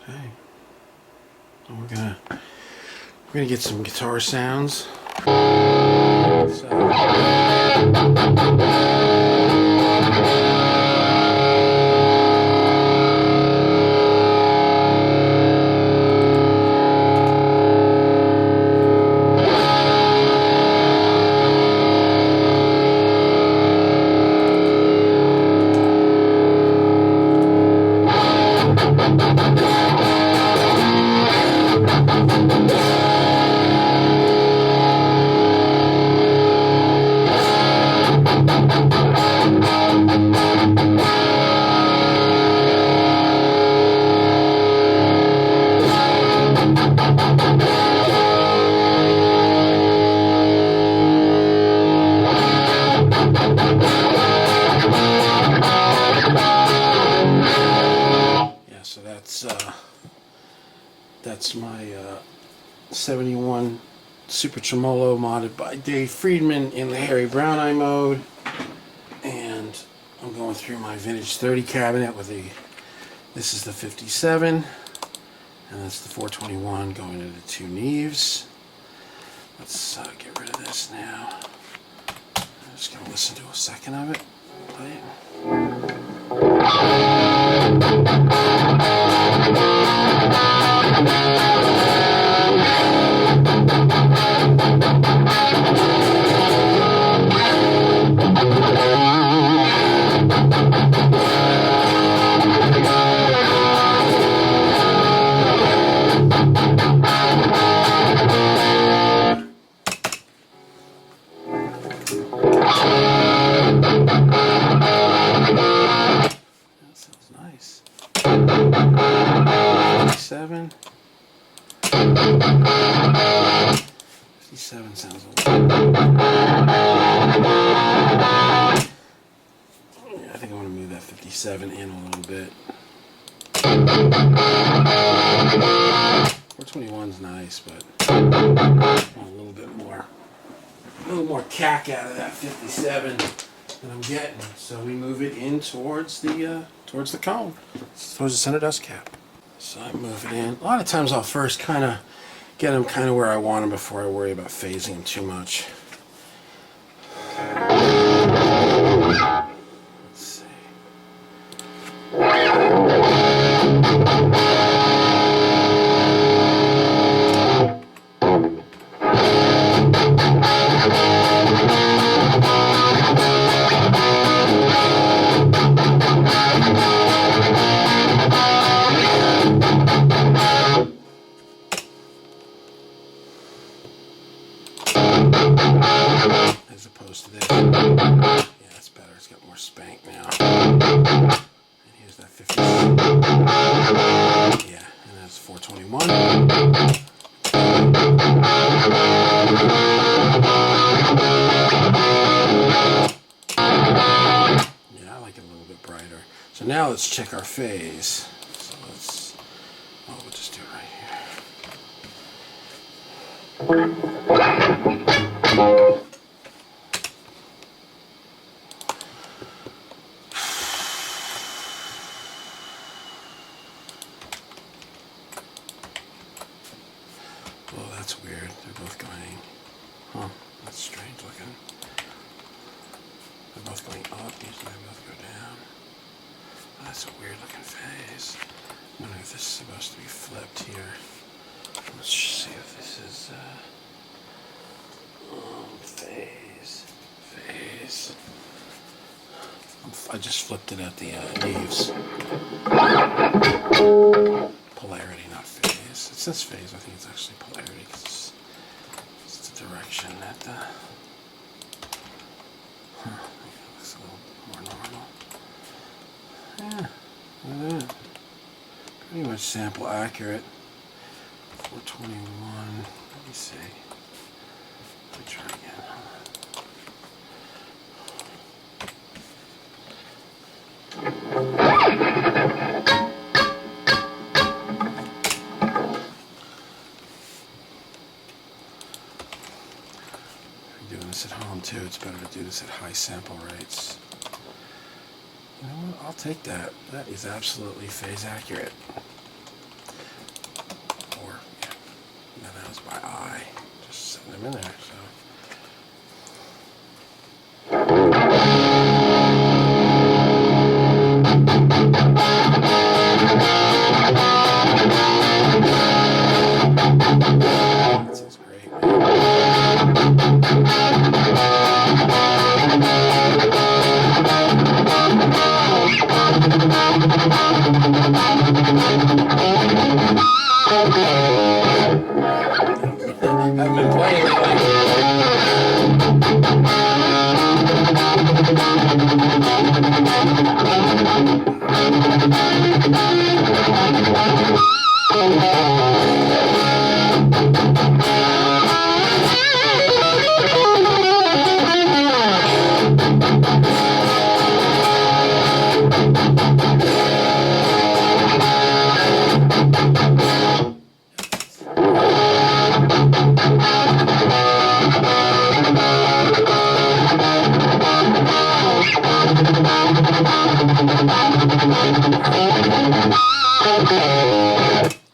Okay. We're gonna get some guitar sounds. So. That's my 71 Super Tremolo modded by Dave Friedman in the Harry Brown Eye mode. And I'm going through my vintage 30 cabinet with this is the 57, and that's the 421 going into the two Neves. Let's get rid of this now. I'm just going to listen to a second of it. Play it. That sounds nice. 57. 57 sounds a little. Yeah, I think I want to move that 57 in a little bit. 421's nice, but I want a little bit more. A little more cack out of that 57 that I'm getting, so we move it in towards the cone, towards the center dust cap. So I move it in. A lot of times I'll first kind of get them kind of where I want them before I worry about phasing them too much. Let's see. As opposed to this. Yeah, that's better. It's got more spank now. And here's that 50. Yeah, and that's 421. Yeah, I like it a little bit brighter. So now let's check our phase. So we'll just do it right here. Oh, that's weird. They're both going. Huh, that's strange looking. They're both going up, usually they both go down. Oh, that's a weird looking phase. I wonder if this is supposed to be flipped here. Let's see if this is phase. I just flipped it at the leaves. Polarity, not phase. It says phase. I think it's actually polarity because it's the direction that the. Looks a little more normal. Yeah, pretty much sample accurate. 421. Let me see. Let me try again. Doing this at home too, it's better to do this at high sample rates. You know what? I'll take that. That is absolutely phase accurate. them in there. So. That sounds great, I've been playing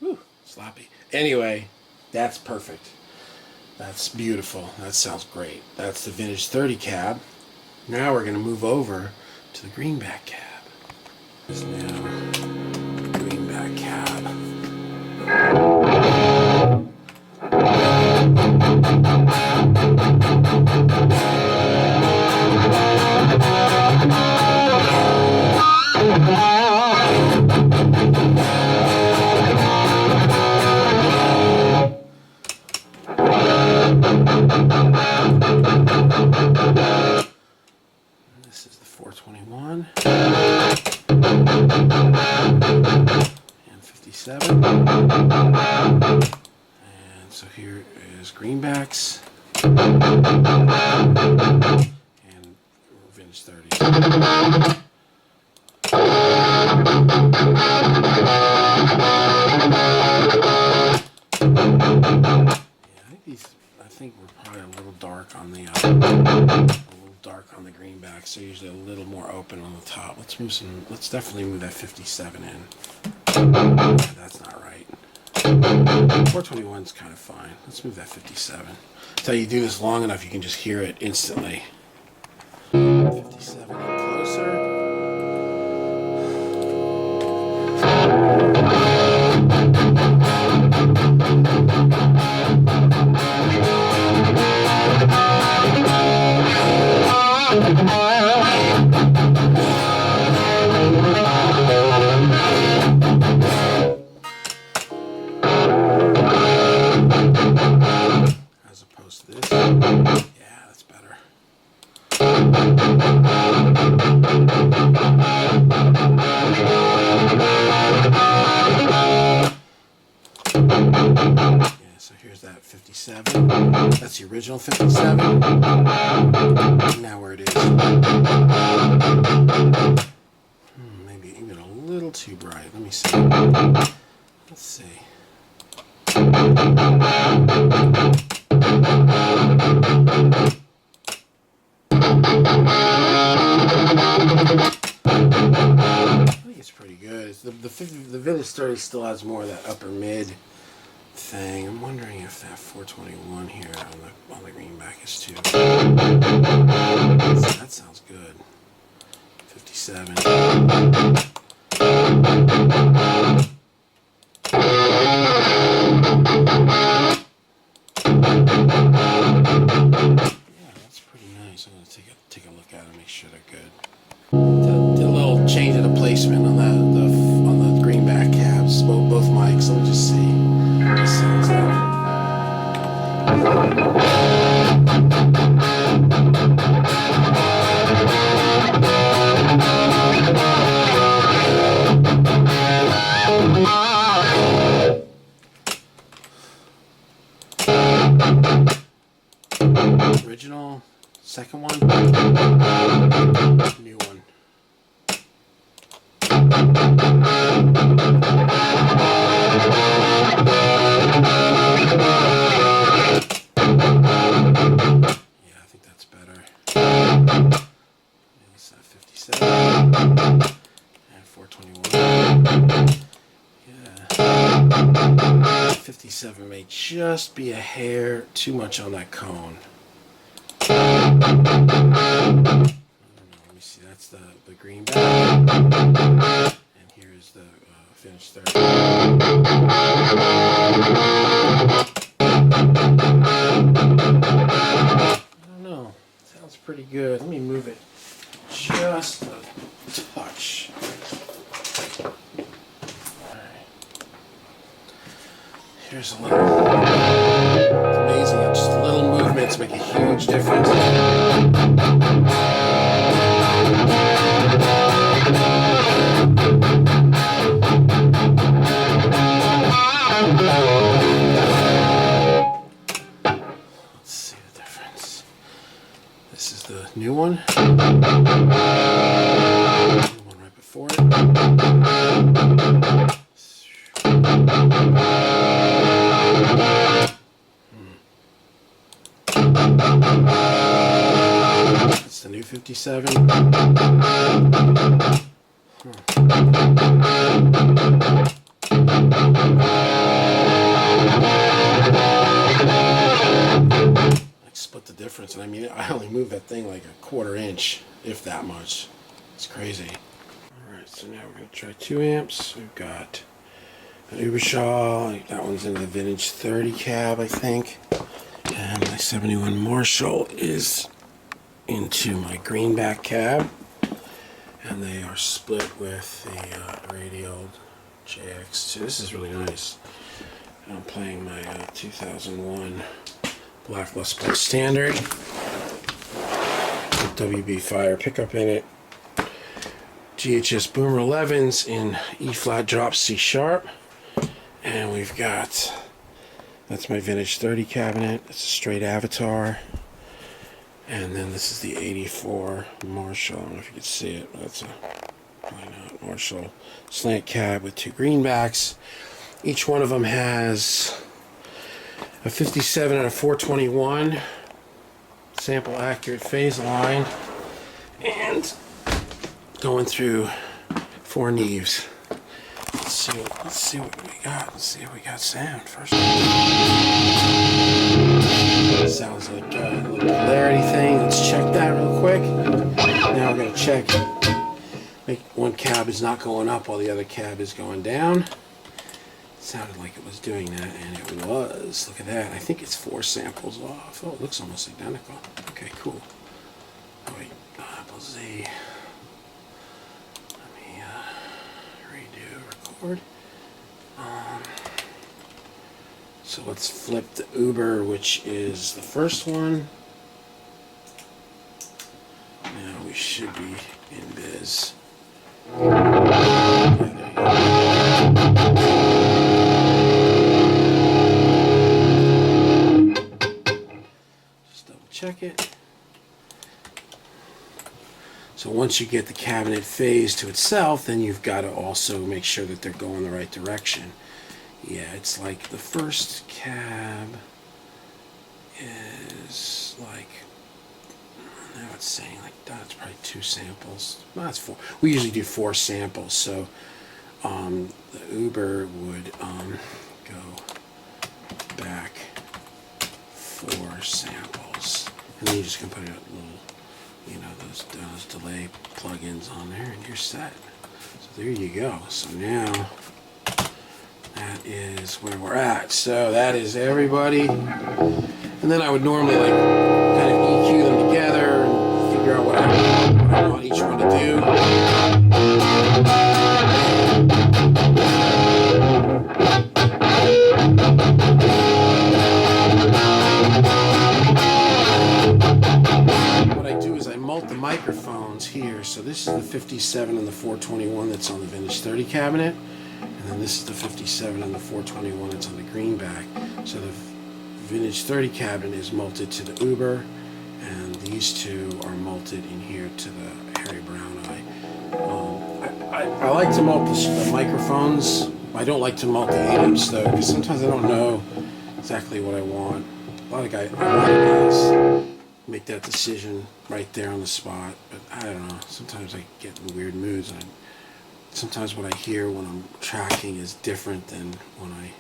Whew, sloppy. Anyway, that's perfect. That's beautiful. That sounds great. That's the vintage 30 cab. Now we're going to move over to the greenback cab. This is now greenback cab. This is the 421 and 57. And so here is greenbacks and vintage 30. I think we're probably a little dark on the greenbacks. They're usually a little more open on the top. Let's definitely move that 57 in. That's not right. 421's kind of fine. Let's move that 57. Until you do this long enough, you can just hear it instantly. 57 in closer. As opposed to this. Yeah, that's better. Yeah, so here's that 57. That's the original 57. Now where it is. Maybe even a little too bright. Let me see. Let's see. I think it's pretty good. The vintage 30 still has more of that upper mid thing. I'm wondering if that 421 here on the greenback is too. That sounds good. 57. Yeah, that's pretty nice. I'm gonna take a look at it and make sure they're good. Did a little change of the placement on the greenback cabs, both mics. Let me just see. This sounds original, second one, new one. Yeah, I think that's better. It's 57 and 421. Yeah. 57 57 may just be a hair too much on that cone. Let me see, that's the greenback. And here's the finished 30. I don't know. Sounds pretty good. Let me move it just a touch. Alright. Here's a little. It's amazing how just little movements make a huge difference. Let's see the difference. This is the new one. The one right before it. It's the new 57. Split the difference, and I mean, I only moved that thing like a quarter inch, if that much. It's crazy. Alright, so now we're going to try 2 amps. We've got an Ubershall. That one's in the vintage 30 cab, I think. And my 71 Marshall is into my greenback cab. And they are split with the radial JX2. This is really nice. And I'm playing my 2001 Black Les Paul Standard with WB Fire pickup in it. GHS Boomer 11s in E flat drop C sharp. And we've got, that's my vintage 30 cabinet. It's a straight Avatar. And then this is the 84 Marshall. I don't know if you can see it, but that's a, probably not, Marshall slant cab with 2 greenbacks. Each one of them has a 57 and a 421 sample accurate phase line, and going through 4 Neves. Let's see what we got. Let's see if we got sound first. Sounds like a little polarity thing. Let's check that real quick. Now we're gonna check. Make one cab is not going up while the other cab is going down. Sounded like it was doing that, and it was. Look at that. I think it's 4 samples off. Oh, it looks almost identical. Okay, cool. Oh, wait. Apple Z. Let me redo record. So let's flip the Uber, which is the first one. Now we should be in biz. Yeah, there you go. Check it. So once you get the cabinet phase to itself, then you've got to also make sure that they're going the right direction. Yeah, it's like the first cab is like, now it's saying like that's probably 2 samples. No, that's 4. We usually do 4 samples, so the Uber would go back 4 samples. And then you just can put a little, you know, those delay plugins on there, and you're set. So there you go. So now that is where we're at. So that is everybody. And then I would normally like kind of EQ them together and figure out what I want each one to do. The microphones here. So this is the 57 and the 421 that's on the vintage 30 cabinet, and then this is the 57 and the 421 that's on the greenback. So the vintage 30 cabinet is multed to the Uber, and these 2 are multed in here to the Harry Brown Eye. I like to mult the microphones. I don't like to mult the amps though, because sometimes I don't know exactly what I want. A lot of guys make that decision right there on the spot, but I don't know, sometimes I get in weird moods, and sometimes what I hear when I'm tracking is different than when I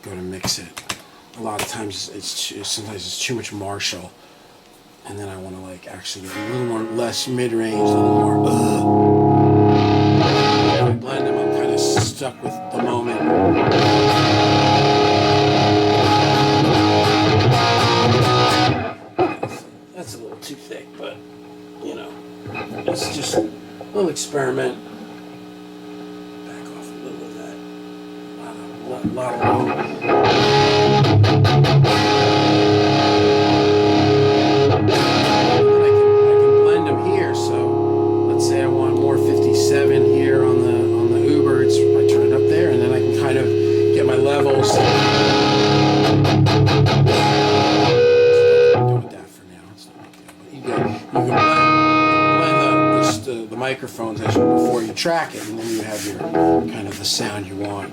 go to mix it. A lot of times sometimes it's too much Marshall, and then I want to like actually get a little more less mid-range, a little more. When I blend them, I'm kind of stuck with the moment. That's a little too thick, but you know, it's just a little experiment. Back off a little of that. A lot of low. I can blend them here. So let's say I want more 57 here on the Uber. I turn it up there, and then I can kind of get my levels. You can blend the microphones before you track it, and then you have your kind of the sound you want.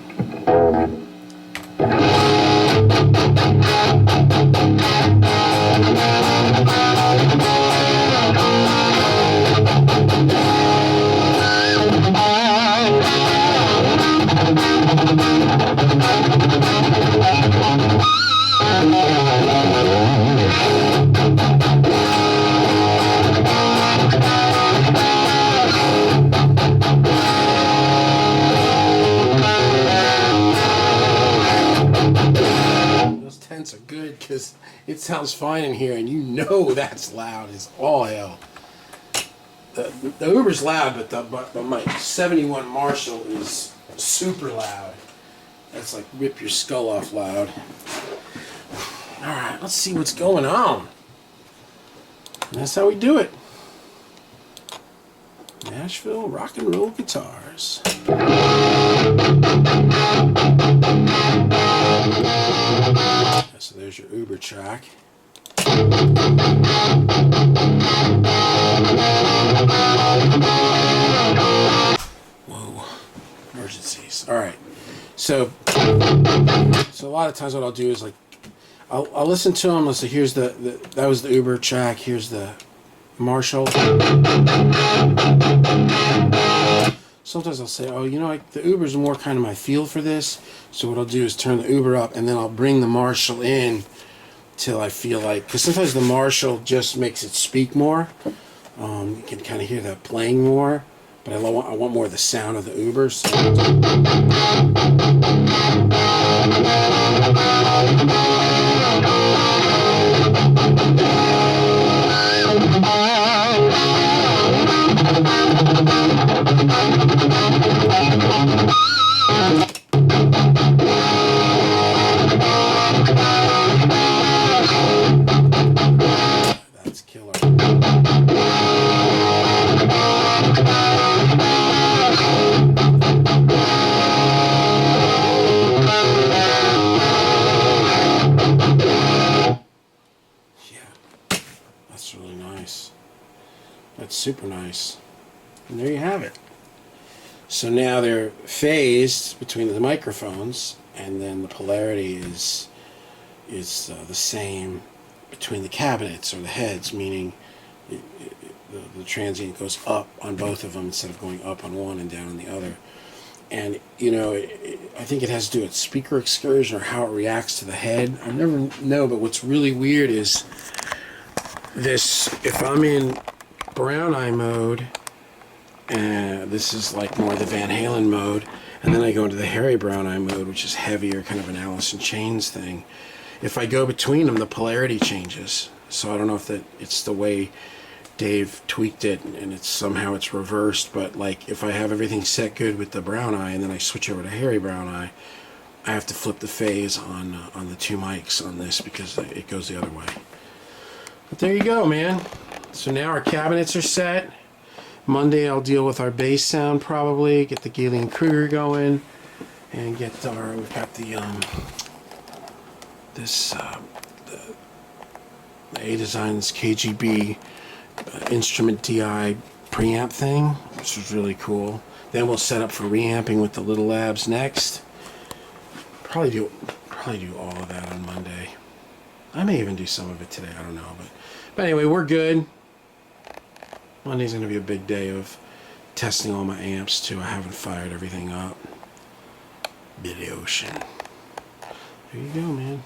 Are good because it sounds fine in here, and you know that's loud as all hell. The Uber's loud, but my 71 Marshall is super loud. That's like rip your skull off loud. All right, let's see what's going on. And that's how we do it. Nashville rock and roll guitars. So there's your Uber track. Whoa, emergencies. All right. So a lot of times what I'll do is like I'll listen to them. Let's say here's that was the Uber track. Here's the Marshall. Sometimes I'll say, oh, you know, the Uber's more kind of my feel for this. So what I'll do is turn the Uber up, and then I'll bring the Marshall in till I feel like, because sometimes the Marshall just makes it speak more. You can kind of hear that playing more, but I want more of the sound of the Uber. So. That's killer. Yeah, that's really nice. That's super nice. And there you have it. So now they're phased between the microphones, and then the polarity is the same between the cabinets or the heads, meaning the transient goes up on both of them instead of going up on one and down on the other. And you know, I think it has to do with speaker excursion or how it reacts to the head. I never know, but what's really weird is this. If I'm in brown eye mode, and this is like more the Van Halen mode, and then I go into the Harry Brown eye mode, which is heavier, kind of an Alice in Chains thing. If I go between them, the polarity changes. So I don't know if it's the way Dave tweaked it, and somehow it's reversed. But like if I have everything set good with the brown eye, and then I switch over to Harry Brown eye, I have to flip the phase on the two mics on this because it goes the other way. But there you go, man. So now our cabinets are set. Monday I'll deal with our bass sound probably, get the Galen Kruger going, and we've got the A Designs KGB instrument DI preamp thing, which was really cool. Then we'll set up for reamping with the Little Labs next. Probably do all of that on Monday. I may even do some of it today, I don't know. But anyway, we're good. Monday's going to be a big day of testing all my amps too. I haven't fired everything up. Bid ocean. There you go, man.